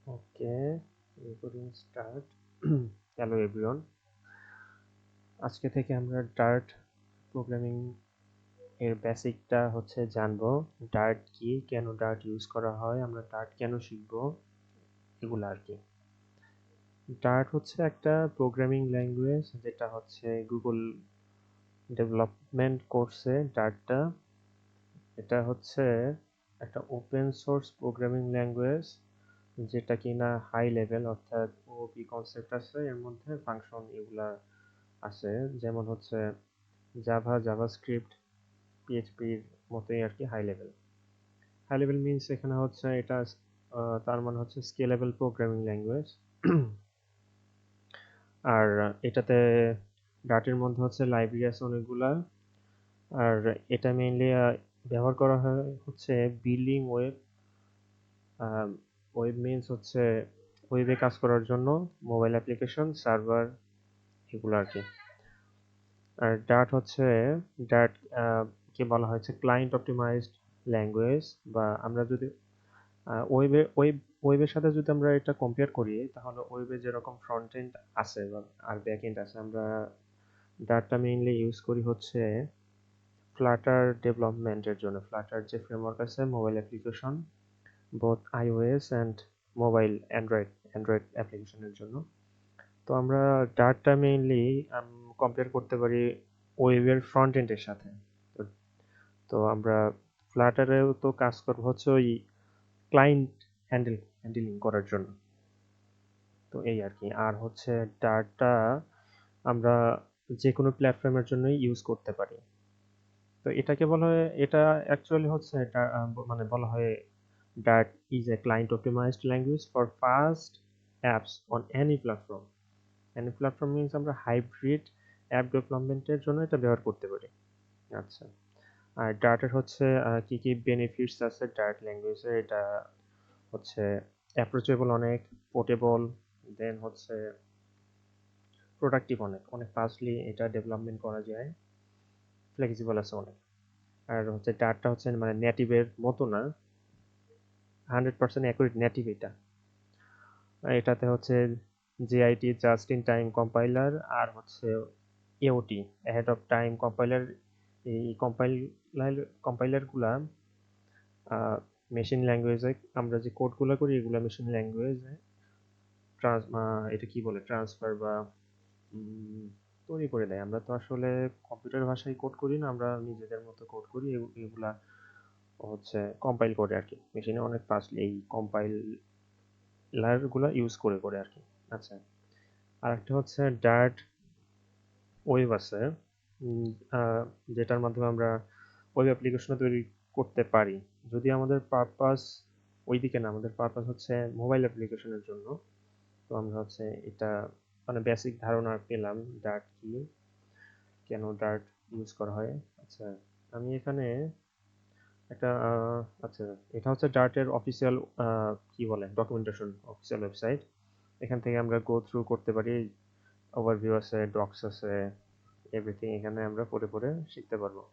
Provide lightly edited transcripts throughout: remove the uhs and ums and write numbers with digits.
ওকে, recording start. Hello everyone, আজকে থেকে আমরা ডার্ট প্রোগ্রামিং এর বেসিকটা জানবো। ডার্ট কি, কেন ডার্ট ইউজ করা হয়, আমরা ডার্ট কেন শিখবো, এগুলো আর কি। ডার্ট একটা প্রোগ্রামিং ল্যাঙ্গুয়েজ যেটা গুগল ডেভেলপমেন্ট করছে। ডার্টটা এটা একটা ওপেন সোর্স প্রোগ্রামিং ল্যাঙ্গুয়েজ যেটা কিনা হাই লেভেল, অর্থাৎ ওপি কনসেপ্ট আছে এর মধ্যে, ফাংশন এগুলা আছে, যেমন জাভা, জাভাস্ক্রিপ্ট, পিএইচপির মতোই আর কি। হাই লেভেল মিনস এখানে এটা তার মানে স্কেলেবল প্রোগ্রামিং ল্যাঙ্গুয়েজ। আর এটাতে ডাটের মধ্যে লাইব্রেরি আছে অনেকগুলা। আর এটা মেইনলি ব্যবহার করা হয় বিল্ডিং ওয়েব। ওয়েব মিনস ওয়েবে কাজ করার জন্য মোবাইল অ্যাপ্লিকেশন, সার্ভার, এগুলো আর কি। আর ডাট কে বলা হয়েছে ক্লায়েন্ট অপটিমাইজড ল্যাঙ্গুয়েজ। বা আমরা যদি ওয়েবের সাথে যদি আমরা এটা কম্পেয়ার করি, তাহলে ওয়েবে যেরকম ফ্রন্ট এন্ড আছে আর ব্যাক এন্ড আছে, আমরা ডাটটা মেইনলি ইউজ করি ফ্লাটার ডেভেলপমেন্টের জন্য। ফ্লাটার যে ফ্রেমওয়ার্ক আছে mobile application, both iOS and mobile Android অ্যাপ্লিকেশনের জন্য। তো আমরা ডার্টটা মেইনলি কম্পেয়ার করতে পারি ওয়েবের ফ্রন্ট এন্ডের সাথে। তো তো আমরা ফ্লাটারেও তো কাজ করবো ওই ক্লায়েন্ট হ্যান্ডেলিং করার জন্য। তো এই আর কি। আর ডার্টটা আমরা যে কোনো প্ল্যাটফর্মের জন্যই ইউজ করতে পারি। তো এটাকে বলা হয়, এটা অ্যাকচুয়ালি মানে বলা হয় Dart is a client optimized language for fast apps on any platform. Any platform means আমরা হাইব্রিড অ্যাপ ডেভেলপমেন্টের জন্য এটা ব্যবহার করতে পারি। আচ্ছা, আর ডার্টের কি কি বেনিফিটস আছে ডার্ট ল্যাঙ্গুয়েজে? এটা অ্যাপ্রোচেবল অনেক, পোর্টেবল, দেন প্রোডাক্টিভ অনেক, অনেক ফাস্টলি এটা ডেভেলপমেন্ট করা যায়, ফ্লেক্সিবল আছে অনেক। আর ডার্টটা মানে নেটিভের মতো না, 100% অ্যাকুরেট নেটিভ এটা। আর এটাতে JIT, just in time compiler, আর AOT, ahead of time compiler. এই কম্পাইলার গুলা মেশিন ল্যাঙ্গুয়েজে, আমরা যে কোডগুলো করি এগুলা মেশিন ল্যাঙ্গুয়েজে এটা কি বলে ট্রান্সফার বা তৈরি করে দেয়। আমরা তো আসলে কম্পিউটার ভাষায় কোড করি না, আমরা নিজেদের মতো কোড করি। এগুলা কম্পাইল করে আর কি মেশিনে অনেক ফাস্টলি, এই কম্পাইলার গুলা ইউজ করে করে আর কি। আচ্ছা, আর একটা ডার্ট ওয়েব আছে, উম, আহ, যেটার মাধ্যমে আমরা ওয়েব অ্যাপ্লিকেশন তৈরি করতে পারি। যদি আমাদের পারপাস ওইদিকে না, আমাদের পারপাস মোবাইল অ্যাপ্লিকেশনের জন্য। তো আমরা এটা মানে বেসিক ধারণা পেলাম ডার্ট কি, কেন ডার্ট ইউজ করা হয়। আচ্ছা, আমি এখানে একটা আচ্ছা, এটা ডার্টের অফিসিয়াল কি বলে ডকুমেন্টেশন, অফিসিয়াল ওয়েবসাইট। এখান থেকে আমরা গো থ্রু করতে পারি, ওভারভিউ আছে, ডক্স আছে, এভরিথিং এখানে আমরা পড়ে পড়ে শিখতে পারবো।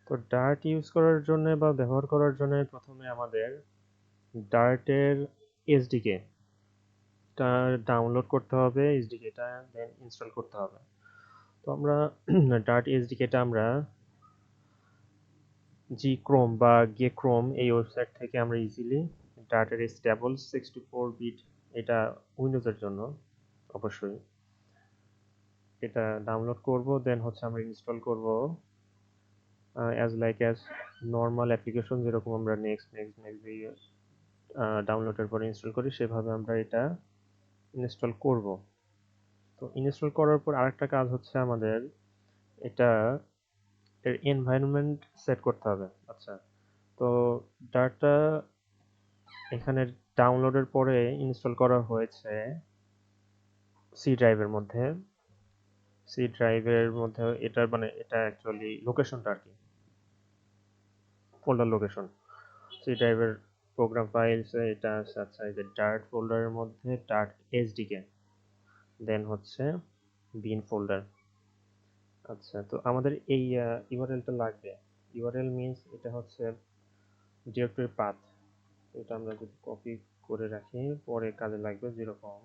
তো ডার্ট ইউজ করার জন্য বা ব্যবহার করার জন্য প্রথমে আমাদের ডার্টের এসডিকে টা ডাউনলোড করতে হবে, এসডিকেটা দেন ইনস্টল করতে হবে। তো আমরা ডার্ট এসডিকেটা আমরা জি ক্রোম বা গে ক্রোম এই ওয়েবসাইট থেকে আমরা ইজিলি ডার্টের স্টেবল 64 বিট, এটা উইন্ডোজের জন্য অবশ্যই, এটা ডাউনলোড করব। দেন আমরা ইনস্টল করব as like as normal application, যেরকম আমরা নেক্সট নেক্সট নেক্সট দিয়ে ডাউনলোডের পরে ইনস্টল করি, সেভাবে আমরা এটা ইনস্টল করব। তো ইনস্টল করার পর আরেকটা কাজ আমাদের এটা এর এনভায়রনমেন্ট সেট করতে হবে। আচ্ছা, তো ডাটা এখানে ডাউনলোডের পরে ইনস্টল করা হয়েছে সি ড্রাইভের মধ্যে। সি ড্রাইভের মধ্যে এটা মানে এটা অ্যাকচুয়ালি লোকেশনটা আর কি, ফোল্ডার লোকেশন। সি ড্রাইভের প্রোগ্রাম ফাইলস এটা আছে। আচ্ছা, এই যে ডার্ট ফোল্ডারের মধ্যে ডার্ট এসডিকে, দেন বিন ফোল্ডার। আচ্ছা, তো আমাদের এই ইউআরএলটা লাগবে। ইউআরএল মিনস এটা ডিরেক্টরি পাথ। এটা আমরা যদি কপি করে রাখি, পরে কাজে লাগবে যেরকম।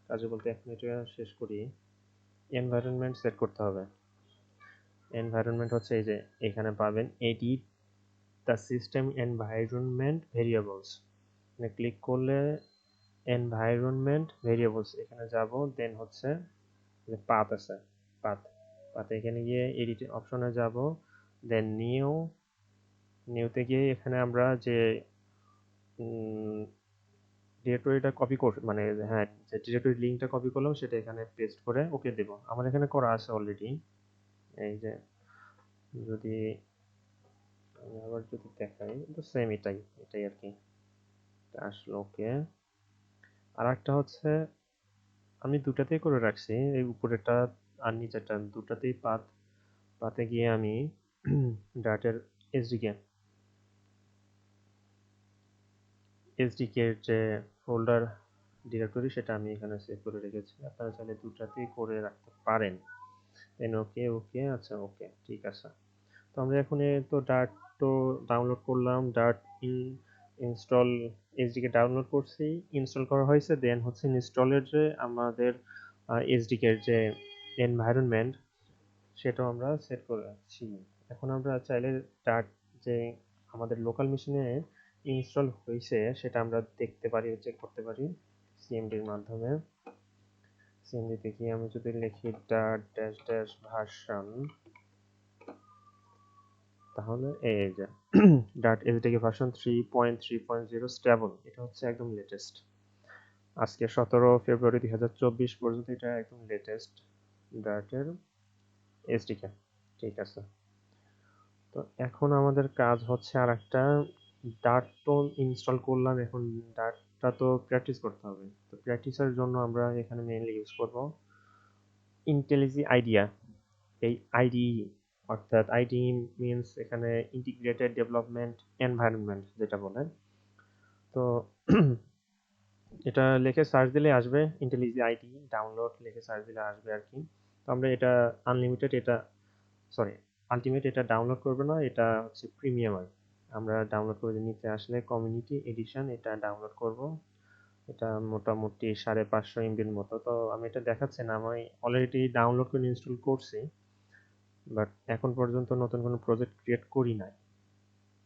কাজে বলতে এখন এটা শেষ করি। এনভায়রনমেন্ট সেট করতে হবে। এনভায়রনমেন্ট হচ্ছে এই যে এখানে পাবেন edit the system environment variables, মানে ক্লিক করলে এনভায়রনমেন্ট ভেরিয়েবলস এখানে যাব, দেন হচ্ছে যে পাথ আছে, পাথ পাথ এখানে গিয়ে এডিট অপশনে যাব, দেন নিউতে গিয়ে এখানে আমরা যে ডিরেক্টরিটা কপি কর, মানে হ্যাঁ যে ডিরেক্টরি লিঙ্কটা কপি করলাম সেটা এখানে পেস্ট করে ওকে দেব। আমার এখানে করা আছে অলরেডি। এই যে যদি আমি আবার যদি দেখাই তো সেম এটাই এটাই আর কি আসলো। ওকে, আর একটা হচ্ছে আমি দুটাতেই করে রাখছি, এই উপরেরটা আর নিচেরটা দুটাতেই পাতে গিয়ে আমি ডাটের এসডিকে এসডিকে এর যে ফোল্ডার ডিরেক্টরি সেটা আমি এখানে সেভ করে রেখেছি। আপনারা চাইলে দুটাতেই করে রাখতে পারেন। দেন ওকে ওকে, আচ্ছা ওকে ঠিক আছে। তো আমরা এখন তো ডার্ট তো ডাউনলোড করলাম, ডার্ট ইনস্টল এসডিকে ডাউনলোড করছি, ইনস্টল করা হয়েছে, দেন হচ্ছে ইনস্টলের যে আমাদের এসডিকে এর যে এনভায়রনমেন্ট সেটাও আমরা সেট করে রাখছি। এখন আমরা চাইলে ডার্ট যে আমাদের লোকাল মেশিনে ইনস্টল হয়েছে সেটা আমরা দেখতে পারি, চেক করতে পারি সিএমডির মাধ্যমে। সিএমডিতে গিয়ে আমি যদি লিখি ডার্ট ড্যাশ ড্যাশ ভার্সন, তাহলে এই যে ডার্ট এসডিকে ভার্সন 3.3.0 স্টেবল, এটা হচ্ছে একদম লেটেস্ট। আজকে 17 ফেব্রুয়ারি 2024 পর্যন্ত এটা একদম লেটেস্ট ডার্টের এসডিকে। ঠিক আছে, তো এখন আমাদের কাজ হচ্ছে আর একটা ডার্ট তো ইনস্টল করলাম, এখন ডার্টটা তো প্র্যাকটিস করতে হবে। তো প্র্যাকটিসের জন্য আমরা এখানে মেইনলি ইউজ করব ইন্টেলিজি আইডিয়া, এই আইডি, অর্থাৎ আইডি মিনস এখানে ইন্টিগ্রেটেড ডেভেলপমেন্ট এনভায়রনমেন্ট যেটা বলে। তো এটা লিখে সার্চ দিলে আসবে, ইন্টেলিজি আইডি ডাউনলোড লিখে সার্চ দিলে আসবে আর কি। তো আমরা এটা আনলিমিটেড, এটা সরি আলটিমেট এটা ডাউনলোড করবে না, এটা হচ্ছে প্রিমিয়াম। আমরা ডাউনলোড করে নিতে আসলে কমিউনিটি এডিশন এটা ডাউনলোড করব। এটা মোটামুটি 550 এমবির মতো। তো আমি এটা দেখাচ্ছি না, আমি অলরেডি ডাউনলোড করে ইনস্টল করছি, বাট এখন পর্যন্ত নতুন কোনো প্রজেক্ট ক্রিয়েট করি নাই।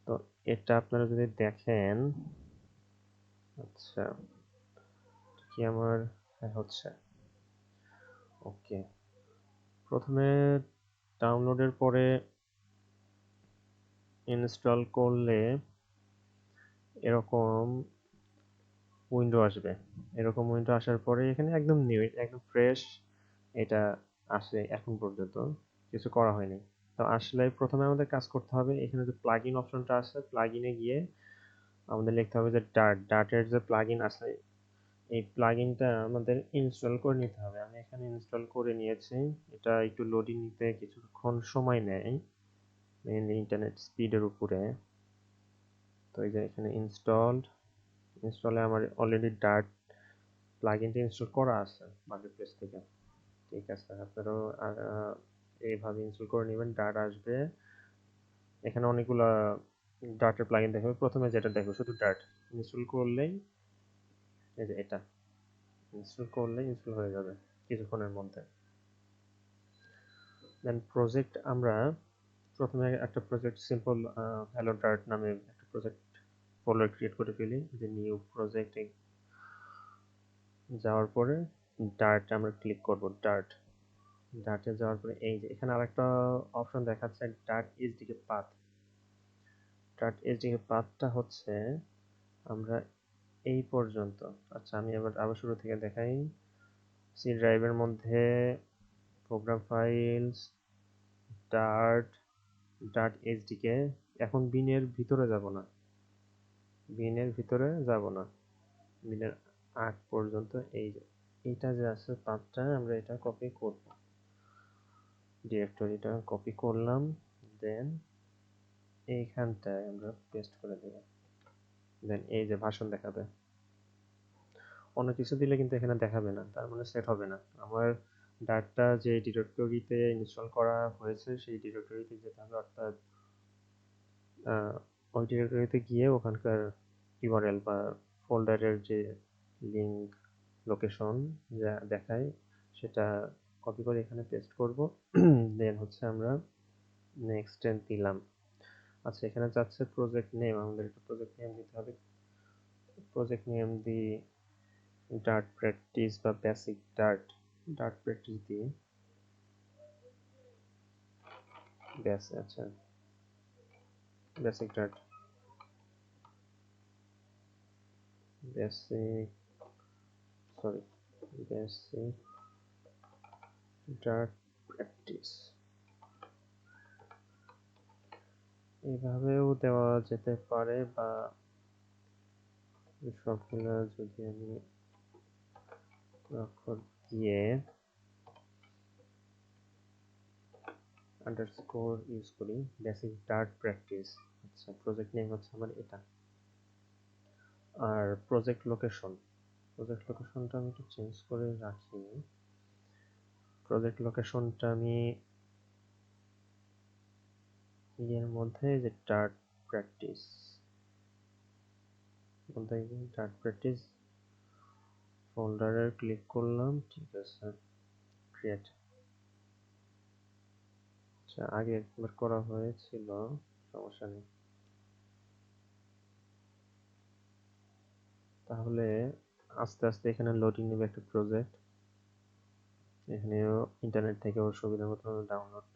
তো এটা আপনারা যদি দেখেন, আচ্ছা কি আমার হচ্ছে ওকে, প্রথমে ডাউনলোডের পরে ইনস্টল করলে এরকম উইন্ডো আসবে। এরকম উইন্ডো আসার পরে এখানে একদম নিউ, একদম ফ্রেশ এটা আসে, এখন পর্যন্ত কিছু করা হয়নি। তো আসলে প্রথমে আমাদের কাজ করতে হবে, এখানে যে প্লাগইন অপশনটা আছে প্লাগইনে গিয়ে আমাদের লিখতে হবে যে ডার্টের যে প্লাগইন আছে এই প্লাগইনটা আমাদের ইনস্টল করে নিতে হবে। আমি এখানে ইনস্টল করে নিয়েছি, এটা একটু লোডিং নিতে কিছুক্ষণ সময় নেয় মেইনলি ইন্টারনেট স্পিডের উপরে। তো এই যে এখানে ইনস্টলে আমার অলরেডি ডার্ট প্লাগইনটা ইনস্টল করা আছে মার্কেট প্লেস থেকে। ঠিক আছে, আপনারাও এইভাবে ইনস্টল করে নেবেন, ডার্ট আসবে। এখানে অনেকগুলা ডার্টের প্লাগইন দেখাবে, প্রথমে যেটা দেখো শুধু ডার্ট ইনস্টল করলেই, এই যে এটা ইনস্টল করলেই ইনস্টল হয়ে যাবে কিছুক্ষণের মধ্যে। দেন প্রজেক্ট আমরা প্রথমে একটা প্রজেক্ট সিম্পল হ্যালো ডার্ট নামে একটা প্রজেক্ট ফোল্ডার ক্রিয়েট করে ফেলি, যে নিউ প্রজেক্টে যাওয়ার পরে ডার্ট আমরা ক্লিক করব। ডার্টে যাওয়ার পরে এই যে এখানে আরেকটা অপশন দেখাচ্ছে Dart SDK path. Dart SDK পাথটা হচ্ছে আমরা এই পর্যন্ত, আচ্ছা আমি আবার শুরু থেকে দেখাই। সি ড্রাইভের মধ্যে program files Dart Dart SDK, এখন বিনের ভিতরে যাব না, বিনের আগ পর্যন্ত এই যে এইটা যে আছে পাথটা আমরা এটা কপি করব, ডিরেক্টরিটা কপি করলাম, দেন এইখানটায় আমরা পেস্ট করে দেব। দেন এই যে ভাষণ দেখাবে, অন্য কিছু দিলে কিন্তু এখানে দেখাবে না, তার মানে সেট হবে না। আমার ডাটা যে ডিরেক্টরিতে ইনস্টল করা হয়েছে সেই ডিরেক্টরিতে যেতে হবে, অর্থাৎ ওই ডিরেক্টরিতে গিয়ে ওখানকার ইউআরএল বা ফোল্ডারের যে লিঙ্ক লোকেশন যা দেখায় সেটা কপি করে এখানে পেস্ট করব। দেন হচ্ছে আমরা নেক্সট দিলাম। আচ্ছা, এখানে যাচ্ছে প্রজেক্ট নেম, আমাদের একটা প্রজেক্ট নেম দিতে হবে। প্রজেক্ট নেম দি ডার্ট প্র্যাকটিস বা বেসিক ডার্ট প্র্যাকটিস দিয়ে আচ্ছা basic Dart basic sorry basic Dart practice এইভাবেও দেওয়া যেতে পারে, বা সবগুলো যদি আমি অক্ষর দিয়ে আন্ডারস্কোর ইউজ করি, বেসিক ডার্ট প্র্যাকটিস। আচ্ছা, প্রজেক্ট নেম হচ্ছে আমার এটা। আর প্রজেক্ট লোকেশনটা আমি একটু চেঞ্জ করে রাখি। প্রজেক্ট লোকেশনটা আমি এর মধ্যে যে ডার্ট প্র্যাকটিস ফোল্ডারে ক্লিক করলাম, ঠিক আছে, ক্রিয়েট। আচ্ছা, আগে একবার করা হয়েছিল, সমস্যা নেই। তাহলে আস্তে আস্তে এখানে লোডিং নেবে একটা প্রজেক্ট। এখানেও ইন্টারনেট থেকে ওর সুবিধা মতো ডাউনলোড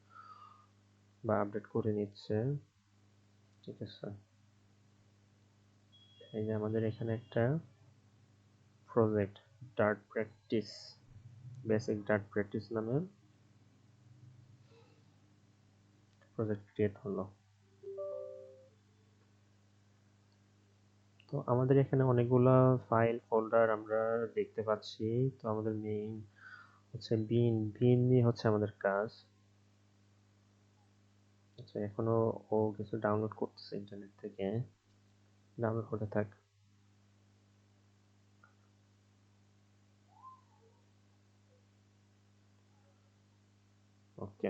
বা আপডেট করে নিচ্ছে, ঠিক আছে। এই যে আমাদের এখানে একটা project Dart practice basic Dart practice নামে প্রজেক্ট ক্রিয়েট হলো। তো আমাদের এখানে অনেকগুলা ফাইল ফোল্ডার আমরা দেখতে পাচ্ছি। তো আমাদের মেইন হচ্ছে বিন নিয়ে হচ্ছে আমাদের কাজ। আচ্ছা, এখনো ও কিছু ডাউনলোড করতেছে ইন্টারনেট থেকে, ডাউনলোড করতে থাক। ওকে,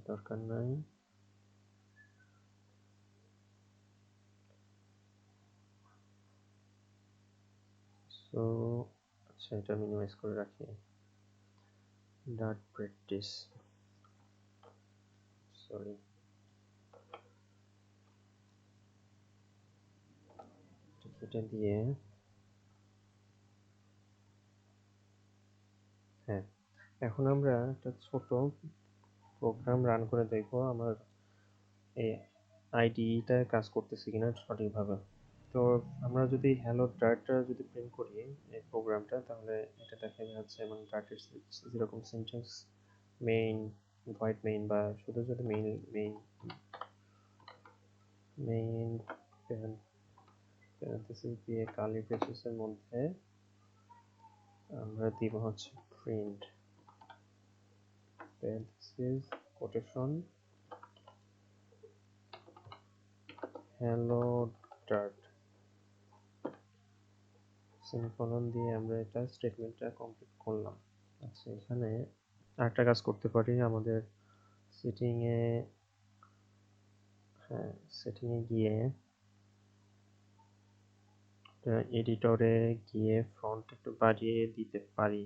দরকার নাই। সো আচ্ছা, এটা মিনিমাইজ করে রাখি। ডার্ট প্র্যাকটিস, সরি, এটা দিয়ে হ্যাঁ। এখন আমরা একটা ছোট প্রোগ্রাম রান করে দেখবো আমার এই আইডিটা কাজ করতেছে কিনা সঠিকভাবে। তো আমরা যদি হ্যালো ডার্টটা যদি প্রিন্ট করি এই প্রোগ্রামটা, তাহলে এটা দেখা যাচ্ছে এবং ডার্টের যেরকম সিনট্যাক্স মেইন ভয়েড মেইন, বা শুধু যদি মেইন মেইন মেইন প্যারেনথেসিস দিয়ে কার্লি ব্রেসেসের মধ্যে আমরা দিব হচ্ছে print parenthesis quotation hello Dart semicolon দিয়ে আমরা এটা স্টেটমেন্টটা কমপ্লিট করলাম। আচ্ছা, এখানে আরেকটা কাজ করতে পারি। আমাদের সেটিংয়ে, হ্যাঁ, সেটিংয়ে গিয়ে এডিটরে গিয়ে ফন্ট একটু বাড়িয়ে দিতে পারি।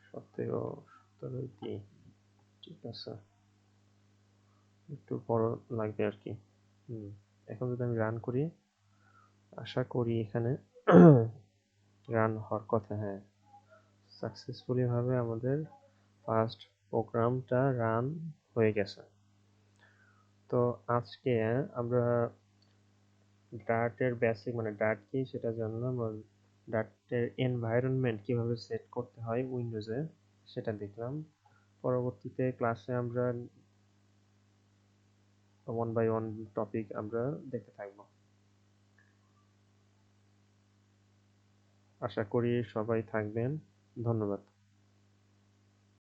17 দিই, ঠিক আছে, একটু বড় লাগবে আর কি। এখন যদি আমি রান করি, আশা করি এখানে রান হওয়ার কথা। হ্যাঁ, সাকসেসফুলি ভাবে আমাদের ফার্স্ট প্রোগ্রামটা রান হয়ে গেছে। তো আজকে আমরা ডার্টের বেসিক মানে ডার্ট কি সেটা জানলাম, আর ডার্টের এনভায়রনমেন্ট কিভাবে সেট করতে হয় উইন্ডোজে সেটা দেখলাম। পরবর্তীতে ক্লাসে আমরা ওয়ান বাই ওয়ান টপিক আমরা দেখতে থাকবো। আশা করি সবাই থাকবেন। ধন্যবাদ।